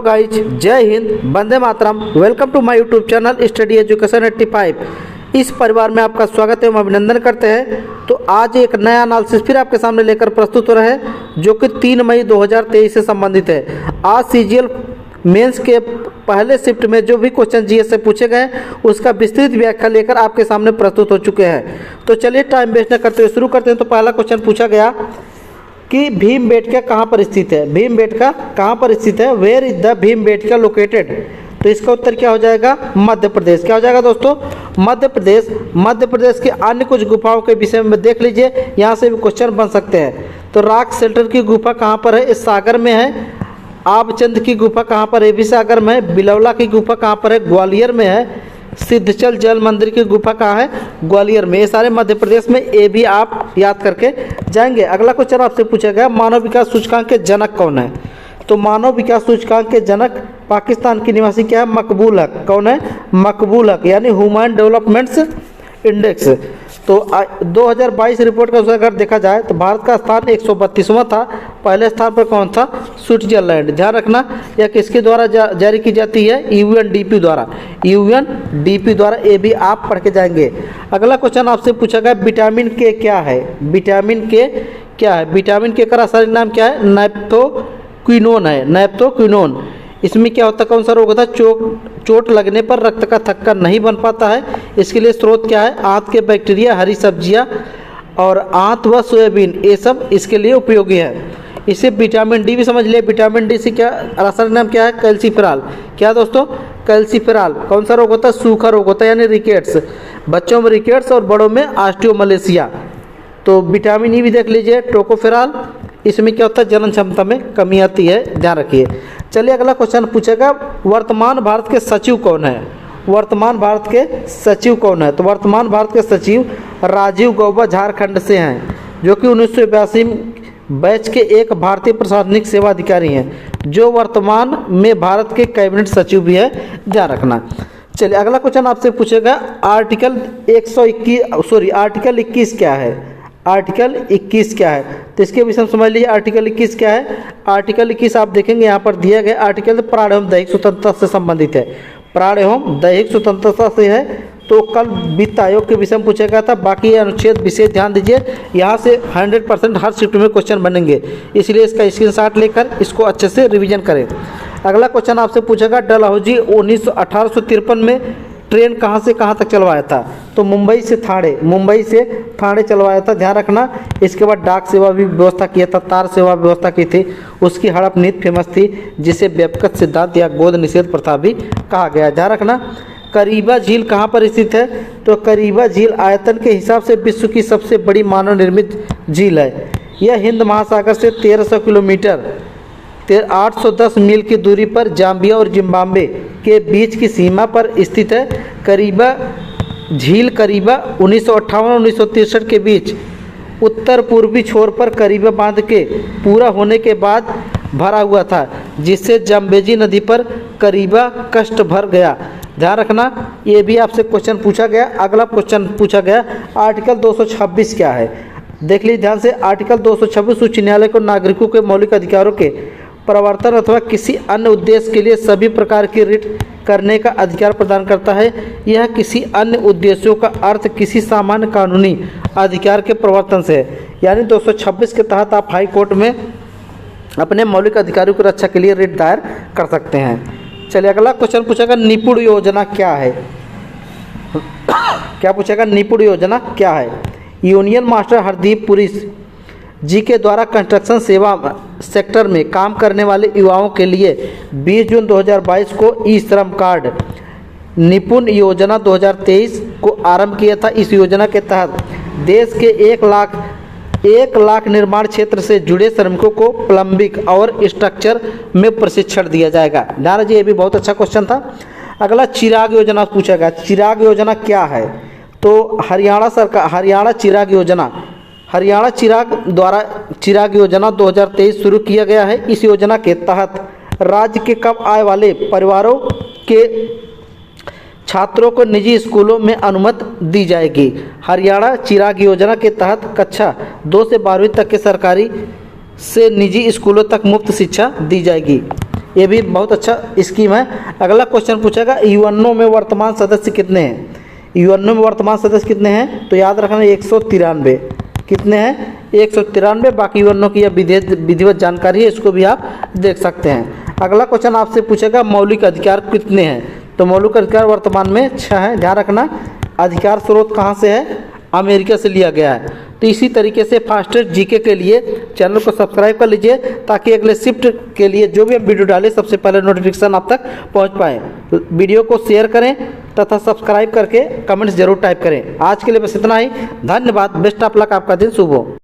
Hello guys, जय हिंद, वंदे मातरम। Welcome to my YouTube channel study education 85। इस परिवार में आपका स्वागत एवं अभिनंदन करते हैं। तो आज एक नया एनालिसिस फिर आपके सामने लेकर प्रस्तुत हो रहे हैं, जो कि 3 मई 2023 से संबंधित है। आज सीजीएल मेंस के पहले शिफ्ट में जो भी क्वेश्चन जीएस से पूछे गए उसका विस्तृत व्याख्या लेकर आपके सामने प्रस्तुत हो चुके हैं। तो चलिए टाइम वेस्ट न करते हुए शुरू करते हैं। तो पहला क्वेश्चन पूछा गया कि भीमबेटका कहाँ पर स्थित है। भीमबेटका कहाँ पर स्थित है, where is the Bhimbetka located. तो इसका उत्तर क्या हो जाएगा, मध्य प्रदेश। क्या हो जाएगा दोस्तों, मध्य प्रदेश। मध्य प्रदेश के अन्य कुछ गुफाओं के विषय में देख लीजिए, यहाँ से भी क्वेश्चन बन सकते हैं। तो रॉक शेल्टर की गुफा कहाँ पर है, इस सागर में है। आबचंद की गुफा कहाँ पर है, ये भी सागर में है। बिलौला की गुफा कहाँ पर है, ग्वालियर में है। सिद्धचल जल मंदिर की गुफा कहाँ है, ग्वालियर में। ये सारे मध्य प्रदेश में, ये भी आप याद करके जाएंगे। अगला क्वेश्चन आपसे पूछा गया, मानव विकास सूचकांक के जनक कौन है। तो मानव विकास सूचकांक के जनक पाकिस्तान की निवासी क्या है, मकबूल हक। कौन है, मकबूल हक, यानी ह्यूमन डेवलपमेंट्स इंडेक्स। तो 2022 रिपोर्ट का अगर देखा जाए तो भारत का स्थान 132वां था। पहले स्थान पर कौन था, स्विट्जरलैंड। ध्यान रखना, यह किसके द्वारा जारी की जाती है, यूएनडीपी द्वारा। यूएनडीपी द्वारा, ये भी आप पढ़ के जाएंगे। अगला क्वेश्चन आपसे पूछा गया, विटामिन के क्या है। विटामिन के क्या है, विटामिन के का रासायनिक नाम क्या है, नैप्थोक्विनोन है, नैप्थोक्विनोन। इसमें क्या होता है, कौन सा रोग होता है, चोट लगने पर रक्त का थक्का नहीं बन पाता है। इसके लिए स्रोत क्या है, आंत के बैक्टीरिया, हरी सब्जियां और आंत व सोयाबीन, ये सब इसके लिए उपयोगी है। इसे विटामिन डी भी समझ लिया। विटामिन डी से क्या रासायनिक नाम क्या है, कैल्सीफेरॉल। क्या दोस्तों, कैल्सीफेरॉल। कौन सा रोग होता है, सूखा रोग होता है, यानी रिकेट्स। बच्चों में रिकेट्स और बड़ों में ऑस्टियोमलेशिया। तो विटामिन ई भी देख लीजिए, टोकोफेरॉल। इसमें क्या होता है, जनन क्षमता में कमी आती है, ध्यान रखिए। चलिए अगला क्वेश्चन पूछेगा, वर्तमान भारत के सचिव कौन है। वर्तमान भारत के सचिव कौन है। तो वर्तमान भारत के सचिव राजीव गौबा झारखंड से हैं, जो कि 1982 बैच के एक भारतीय प्रशासनिक सेवा अधिकारी हैं, जो वर्तमान में भारत के कैबिनेट सचिव भी है, ध्यान रखना। चलिए अगला क्वेश्चन आपसे पूछेगा, आर्टिकल 21 क्या है। आर्टिकल 21 क्या है, तो इसके विषय में समझ लीजिए। आर्टिकल 21 क्या है, आर्टिकल 21 आप देखेंगे यहाँ पर दिया गया आर्टिकल प्राण एवं दैहिक स्वतंत्रता से संबंधित है। प्राण एवं दैहिक स्वतंत्रता से है। तो कल वित्त आयोग के विषय में पूछा गया था। बाकी अनुच्छेद विशेष ध्यान दीजिए, यहाँ से 100% हर शिफ्ट में क्वेश्चन बनेंगे, इसलिए इसका स्क्रीनशॉट लेकर इसको अच्छे से रिवीजन करें। अगला क्वेश्चन आपसे पूछेगा, डलहौजी 1853 में ट्रेन कहाँ से कहाँ तक चलवाया था। तो मुंबई से थाने चलवाया था, ध्यान रखना। इसके बाद डाक सेवा भी व्यवस्था किया था, तार सेवा व्यवस्था की थी। उसकी हड़प नीति फेमस थी, जिसे व्यपकत सिद्धांत या गोद निषेध प्रथा भी कहा गया, ध्यान रखना। करीबा झील कहाँ पर स्थित है। तो करीबा झील आयतन के हिसाब से विश्व की सबसे बड़ी मानव निर्मित झील है। यह हिंद महासागर से 1300 किलोमीटर 810 मील की दूरी पर जाम्बिया और जिम्बाब्वे के बीच की सीमा पर स्थित है। करीबा झील करीबा 1958 और 1963 के बीच उत्तर पूर्वी छोर पर करीबा बांध के पूरा होने के बाद भरा हुआ था, जिससे जम्बेजी नदी पर करीबा कष्ट भर गया, ध्यान रखना। ये भी आपसे क्वेश्चन पूछा गया। अगला क्वेश्चन पूछा गया, आर्टिकल 226 क्या है। देख लीजिए ध्यान से। आर्टिकल 226 उच्च न्यायालय को नागरिकों के मौलिक अधिकारों के प्रवर्तन अथवा किसी अन्य उद्देश्य के लिए सभी प्रकार की रिट करने का अधिकार प्रदान करता है। यह किसी अन्य उद्देश्यों का अर्थ किसी सामान्य कानूनी अधिकार के प्रवर्तन से है। यानी 226 के तहत आप हाई कोर्ट में अपने मौलिक अधिकारों की रक्षा के लिए रिट दायर कर सकते हैं। चलिए अगला क्वेश्चन पूछेगा, निपुण योजना क्या है। क्या पूछेगा, निपुण योजना क्या है। यूनियन मास्टर हरदीप पुरी जी के द्वारा कंस्ट्रक्शन सेवा सेक्टर में काम करने वाले युवाओं के लिए 20 जून 2022 को ई श्रम कार्ड निपुण योजना 2023 को आरंभ किया था। इस योजना के तहत देश के 1 लाख निर्माण क्षेत्र से जुड़े श्रमिकों को प्लम्बिंग और स्ट्रक्चर में प्रशिक्षण दिया जाएगा। ध्यान रखिए, ये भी बहुत अच्छा क्वेश्चन था। अगला चिराग योजना पूछा गया। चिराग योजना क्या है। तो हरियाणा चिराग योजना 2023 शुरू किया गया है। इस योजना के तहत राज्य के कम आय वाले परिवारों के छात्रों को निजी स्कूलों में अनुमति दी जाएगी। हरियाणा चिराग योजना के तहत कक्षा 2 से 12वीं तक के सरकारी से निजी स्कूलों तक मुफ्त शिक्षा दी जाएगी। ये भी बहुत अच्छा स्कीम है। अगला क्वेश्चन पूछेगा यूएनओ में वर्तमान सदस्य कितने हैं। यूएनओ में वर्तमान सदस्य कितने हैं, तो याद रखना 193। कितने हैं, 193। बाकी यूएनओ की यह विधिवत जानकारी है, इसको भी आप देख सकते हैं। अगला क्वेश्चन आपसे पूछेगा मौलिक अधिकार कितने हैं, तो मौलिक अधिकार वर्तमान में 6 हैं। ध्यान रखना अधिकार स्रोत कहाँ से है, अमेरिका से लिया गया है। तो इसी तरीके से फास्टेस्ट जीके के लिए चैनल को सब्सक्राइब कर लीजिए, ताकि अगले शिफ्ट के लिए जो भी हम वीडियो डालें सबसे पहले नोटिफिकेशन आप तक पहुंच पाए। वीडियो को शेयर करें तथा सब्सक्राइब करके कमेंट्स जरूर टाइप करें। आज के लिए बस इतना ही, धन्यवाद। बेस्ट ऑफ लक, आपका दिन शुभ हो।